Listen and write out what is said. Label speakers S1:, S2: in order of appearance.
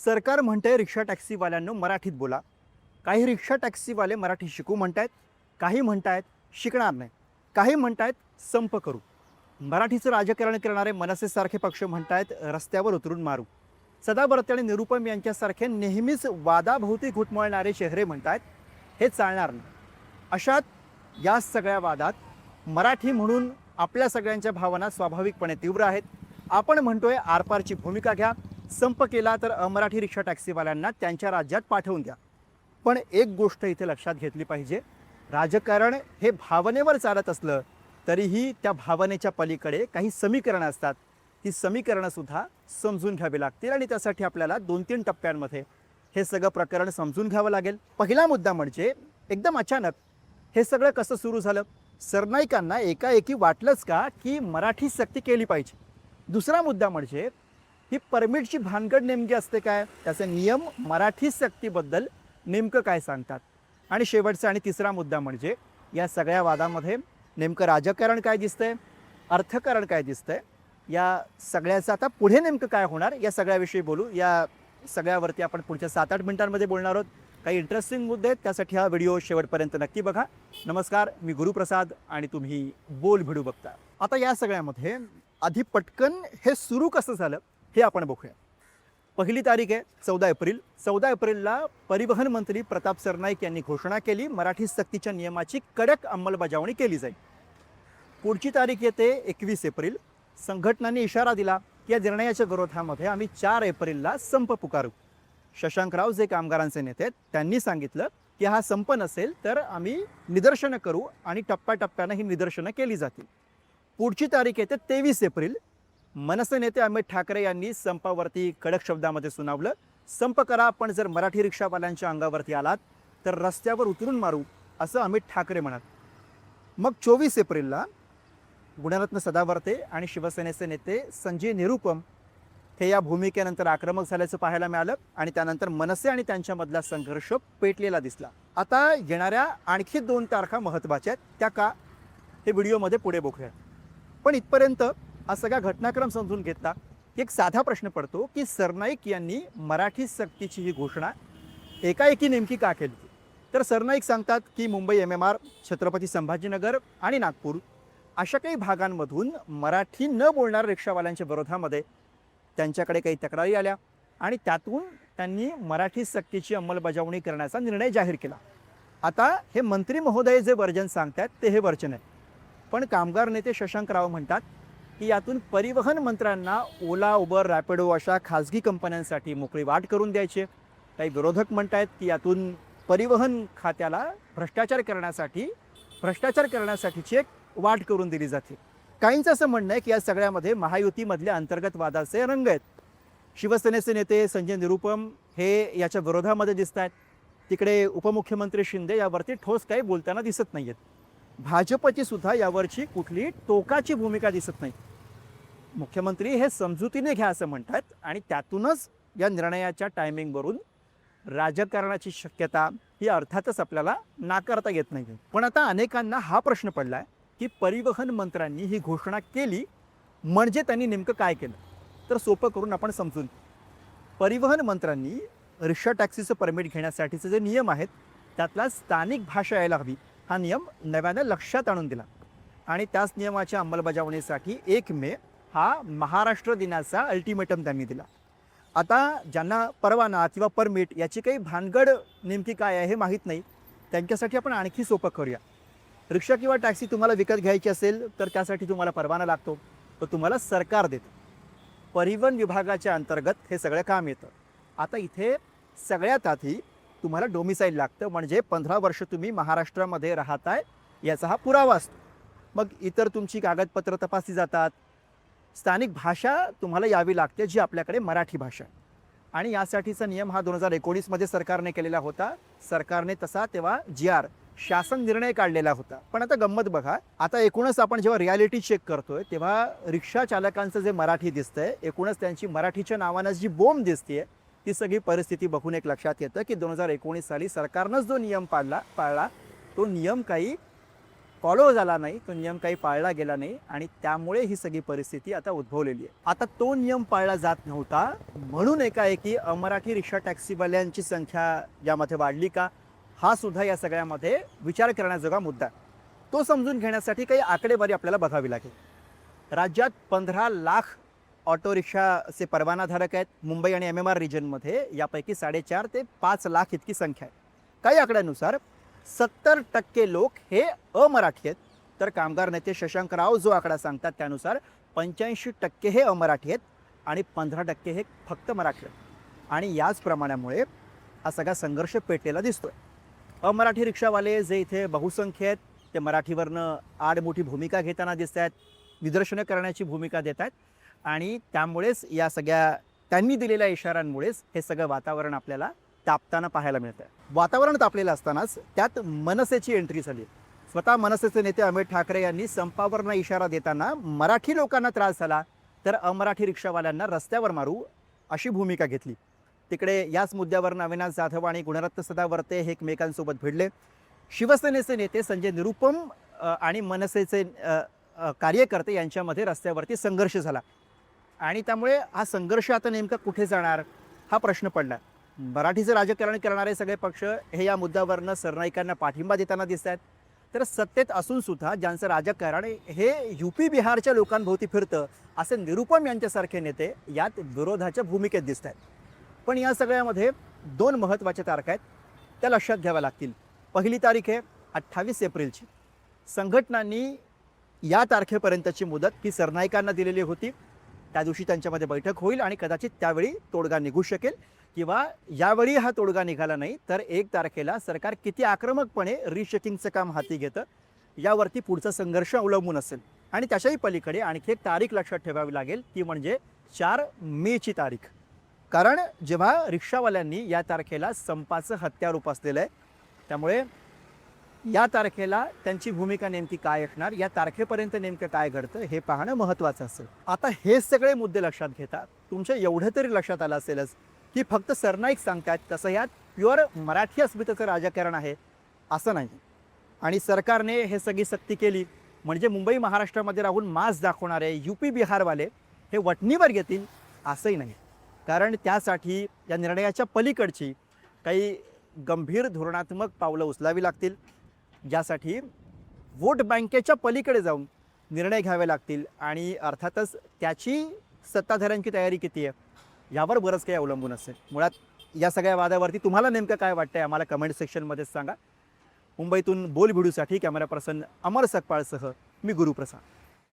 S1: सरकार म्हणतंय रिक्षा टॅक्सीवाल्यांनो मराठीत बोला. काही रिक्षा टॅक्सीवाले मराठी शिकू म्हणतायत, काही म्हणतायत शिकणार नाही, काही म्हणतायत संप करू. मराठीचं राजकारण करणारे मनसेसारखे पक्ष म्हणतायत रस्त्यावर उतरून मारू. सदावर्ते आणि निरुपम यांच्यासारखे नेहमीच वादाभोवती घुटमळणारे चेहरे म्हणतायत हे चालणार नाही. अशात या सगळ्या वादात मराठी म्हणून आपल्या सगळ्यांच्या भावना स्वाभाविकपणे तीव्र आहेत. आपण म्हणतोय आरपारची भूमिका घ्या, संप केला तर अमराठी रिक्षा टॅक्सीवाल्यांना त्यांच्या राज्यात पाठवून द्या. पण एक गोष्ट इथे लक्षात घेतली पाहिजे, राजकारण हे भावनेवर चालत असलं तरीही त्या भावनेच्या पलीकडे काही समीकरणं असतात. ती समीकरणंसुद्धा समजून घ्यावी लागतील आणि त्यासाठी आपल्याला 2-3 टप्प्यांमध्ये हे सगळं प्रकरण समजून घ्यावं लागेल. पहिला मुद्दा म्हणजे एकदम अचानक हे सगळं कसं सुरू झालं. सरनाईकांना एकाएकी वाटलंच का की मराठी सक्ती केली पाहिजे. दुसरा मुद्दा म्हणजे ही परमिटची भानगड नेमकी असते काय, त्याचे नियम मराठी सक्तीबद्दल नेमकं काय सांगतात. आणि शेवटचा आणि तिसरा मुद्दा म्हणजे या सगळ्या वादामध्ये नेमकं राजकारण काय दिसतंय, अर्थकारण काय दिसतंय, या सगळ्याचं आता पुढे नेमकं काय होणार या सगळ्याविषयी बोलू. या सगळ्यावरती आपण पुढच्या 7-8 मिनिटांमध्ये बोलणार आहोत. काही इंटरेस्टिंग मुद्दे आहेत, त्यासाठी हा व्हिडिओ शेवटपर्यंत नक्की बघा. नमस्कार, मी गुरुप्रसाद आणि तुम्ही बोल भिडू बघता. आता या सगळ्यामध्ये आधी पटकन हे सुरू कसं झालं हे आपण बघूया. पहिली तारीख आहे 14 एप्रिल. 14 एप्रिलला परिवहन मंत्री प्रताप सरनाईक यांनी घोषणा केली, मराठी सक्तीच्या नियमाची कडक अंमलबजावणी केली जाईल. पुढची तारीख येते 21 एप्रिल. संघटनांनी इशारा दिला की या निर्णयाच्या विरोधामध्ये आम्ही 4 एप्रिलला संप पुकारू. शशांकराव जे कामगारांचे नेते आहेत त्यांनी सांगितलं की हा संप नसेल तर आम्ही निदर्शनं करू आणि टप्प्याटप्प्यानं ही निदर्शनं केली जातील. पुढची तारीख येते 23 एप्रिल. मनसे नेते अमित ठाकरे यांनी संपावरती कडक शब्दामध्ये सुनावलं, संप करा पण जर मराठी रिक्षावाल्यांच्या अंगावरती आलात तर रस्त्यावर उतरून मारू, असं अमित ठाकरे म्हणाले. मग 24 एप्रिलला गुणरत्न सदावर्ते आणि शिवसेनेचे नेते संजय निरुपम हे या भूमिकेनंतर आक्रमक झाल्याचं पाहायला मिळालं आणि त्यानंतर मनसे आणि त्यांच्यामधला संघर्ष पेटलेला दिसला. आता येणाऱ्या आणखी 2 तारखा महत्त्वाच्या आहेत, त्या का हे व्हिडिओमध्ये पुढे बघूया. पण इथपर्यंत हा सगळा घटनाक्रम समजून घेतला एक साधा प्रश्न पडतो की सरनाईक यांनी मराठी सक्तीची ही घोषणा एकाएकी नेमकी का केली. तर सरनाईक सांगतात की मुंबई MMR, छत्रपती संभाजीनगर आणि नागपूर अशा काही भागांमधून मराठी न बोलणाऱ्या रिक्षावाल्यांच्या विरोधामध्ये त्यांच्याकडे काही तक्रारी आल्या आणि त्यातून त्यांनी मराठी सक्तीची अंमलबजावणी करण्याचा निर्णय जाहीर केला. आता हे मंत्री महोदय जे वर्जन सांगतात ते हे वर्जन आहे. पण कामगार नेते शशांकराव म्हणतात की यातून परिवहन मंत्र्यांना ओला, उबर, रॅपिडो अशा खाजगी कंपन्यांसाठी मोकळी वाट करून द्यायचे. काही विरोधक म्हणतात की यातून परिवहन खात्याला भ्रष्टाचार करण्यासाठीची एक वाट करून दिली जाते. काहींचं असं म्हणणं आहे की या सगळ्यामध्ये महायुतीमधल्या अंतर्गत वादाचे रंग आहेत. शिवसेनेचे नेते संजय निरुपम हे याच्या विरोधामध्ये दिसत आहेत. तिकडे उपमुख्यमंत्री शिंदे यावरती ठोस काही बोलताना दिसत नाही आहेत. भाजपची सुद्धा यावरची कुठली टोकाची भूमिका दिसत नाही. मुख्यमंत्री हे समजुतीने घ्या असं म्हणतात आणि त्यातूनच या निर्णयाच्या टायमिंगवरून राजकारणाची शक्यता ही अर्थातच आपल्याला नाकारता येत नाही. पण आता अनेकांना हा प्रश्न पडला आहे की परिवहन मंत्र्यांनी ही घोषणा केली म्हणजे त्यांनी नेमकं काय केलं. तर सोपं करून आपण समजून, परिवहन मंत्र्यांनी रिक्षा टॅक्सीचं परमिट घेण्यासाठीचे जे नियम आहेत त्यातला स्थानिक भाषा यायला हवी हा नियम नव्याने लक्षात आणून दिला आणि त्याच नियमाच्या अंमलबजावणीसाठी 1 मे हा महाराष्ट्र दिनाचा अल्टिमेटम त्यांनी दिला. आता ज्यांना परवाना किंवा परमिट याची काही भानगड नेमकी काय आहे हे माहीत नाही, त्यांच्यासाठी आपण आणखी सोपं करूया. रिक्षा किंवा टॅक्सी तुम्हाला विकत घ्यायची असेल तर त्यासाठी तुम्हाला परवाना लागतो, तो तुम्हाला सरकार देतं. परिवहन विभागाच्या अंतर्गत हे सगळं काम येतं. आता इथे सगळ्यात आधी तुम्हाला डोमिसाईल लागतं, म्हणजे 15 वर्ष तुम्ही महाराष्ट्रामध्ये राहताय याचा हा पुरावा असतो. मग इतर तुमची कागदपत्र तपासली जातात. स्थानिक भाषा तुम्हाला यावी लागते जी आपल्याकडे मराठी भाषा आहे आणि यासाठीचा नियम हा 2019 सरकारने केलेला होता. सरकारने तसा तेव्हा GR शासन निर्णय काढलेला होता. पण आता गंमत बघा, आता एकूणच आपण जेव्हा रियालिटी चेक करतोय तेव्हा रिक्षा चालकांचं जे मराठी दिसतंय, एकूणच त्यांची मराठीच्या नावानं जी बोंब दिसतेय ती सगळी परिस्थिती बघून एक लक्षात येतं की 2019 साली सरकारनंच जो नियम पाळला तो नियम काही फॉलो झाला नाही, तो नियम काही पाळला गेला नाही आणि त्यामुळे ही सगळी परिस्थिती आता उद्भवलेली आहे. आता तो नियम पाळला जात नव्हता म्हणून एकाएकी अमराठी रिक्षा टॅक्सीवाल्यांची संख्या यामध्ये वाढली का, हा सुद्धा या सगळ्यामध्ये विचार करण्याजोगा मुद्दा आहे. तो समजून घेण्यासाठी काही आकडेवारी आपल्याला बघावी लागेल. राज्यात 15 लाख ऑटो रिक्षाचे परवानाधारक आहेत मुंबई आणि MMR रिजनमध्ये. यापैकी 4.5 ते 5 लाख इतकी संख्या आहे. काही आकड्यानुसार 70% लोक हे अमराठी आहेत, तर कामगार नेते शशांक राव जो आकडा सांगतात त्यानुसार 85% हे अमराठी आहेत आणि 15% हे फक्त मराठी आहेत. आणि याच प्रमाणामुळे हा सगळा संघर्ष पेटलेला दिसतोय. अमराठी रिक्षावाले जे इथे बहुसंख्य आहेत ते मराठीवरनं आडमोठी भूमिका घेताना दिसत आहेत, निदर्शनं करण्याची भूमिका देत आहेत आणि त्यामुळेच या सगळ्या त्यांनी दिलेल्या इशाऱ्यांमुळेच हे सगळं वातावरण आपल्याला तापताना पाहायला मिळतं. वातावरण तापलेलं असतानाच त्यात मनसेची एंट्री झाली. स्वतः मनसेचे नेते अमित ठाकरे यांनी संपावरनं इशारा देताना मराठी लोकांना त्रास झाला तर अमराठी रिक्षावाल्यांना रस्त्यावर मारू अशी भूमिका घेतली. तिकडे याच मुद्द्यावरून अविनाश जाधव आणि गुणरत्न सदावर्ते हे एकमेकांसोबत भिडले. शिवसेनेचे नेते संजय निरुपम आणि मनसेचे कार्यकर्ते यांच्यामध्ये रस्त्यावरती संघर्ष झाला आणि त्यामुळे हा संघर्ष आता नेमका कुठे जाणार हा प्रश्न पडला. मराठीचं राजकारण करणारे सगळे पक्ष हे या मुद्द्यावरनं सरनाईकांना पाठिंबा देताना दिसत आहेत, तर सत्तेत असून सुद्धा ज्यांचं राजकारण हे UP बिहारच्या लोकांभोवती फिरतं असे निरुपम यांच्यासारखे नेते यात विरोधाच्या भूमिकेत दिसत आहेत. पण या सगळ्यामध्ये 2 महत्त्वाच्या तारखा आहेत, त्या लक्षात घ्याव्या लागतील. पहिली तारीख आहे 28 एप्रिलची. संघटनांनी या तारखेपर्यंतची मुदत ही सरनाईकांना दिलेली होती. त्या दिवशी त्यांच्यामध्ये बैठक होईल आणि कदाचित त्यावेळी तोडगा निघू शकेल किंवा यावेळी हा तोडगा निघाला नाही तर 1 तारखेला सरकार किती आक्रमकपणे रिचेकिंगचं काम हाती घेतं यावरती पुढचा संघर्ष अवलंबून असेल. आणि त्याच्याही पलीकडे आणखी एक तारीख लक्षात ठेवावी लागेल, ती म्हणजे 4 मेची तारीख. कारण जेव्हा रिक्षावाल्यांनी या तारखेला संपाचं हत्यारूप असलेलं आहे, त्यामुळे या तारखेला त्यांची भूमिका नेमकी काय असणार, या तारखेपर्यंत नेमकं काय घडतं हे पाहणं महत्त्वाचं असेल. आता हे सगळे मुद्दे लक्षात घेता तुमच्या एवढं तरी लक्षात आलं असेलच की फक्त सरनाईक सांगतात तसं यात प्युअर मराठी अस्मितेचं राजकारण आहे असं नाही. आणि सरकारने हे सगळी सक्ती केली म्हणजे मुंबई महाराष्ट्रामध्ये राहून मास दाखवणारे UP बिहारवाले हे वटणीवर येतील असंही नाही. कारण त्यासाठी या निर्णयाच्या पलीकडची काही गंभीर धोरणात्मक पावलं उचलावी लागतील, ज्यासाठी वोट बँकेच्या पलीकडे जाऊन निर्णय घ्यावे लागतील आणि अर्थातच त्याची सत्ताधाऱ्यांची तयारी किती आहे यावर बरंच काही अवलंबून असेल. मुळात या सगळ्या वादावरती तुम्हाला नेमकं काय वाटतंय आम्हाला कमेंट सेक्शनमध्येच सांगा. मुंबईतून बोल व्हिडिओसाठी कॅमेरा पर्सन अमर सकपाळसह मी गुरुप्रसाद.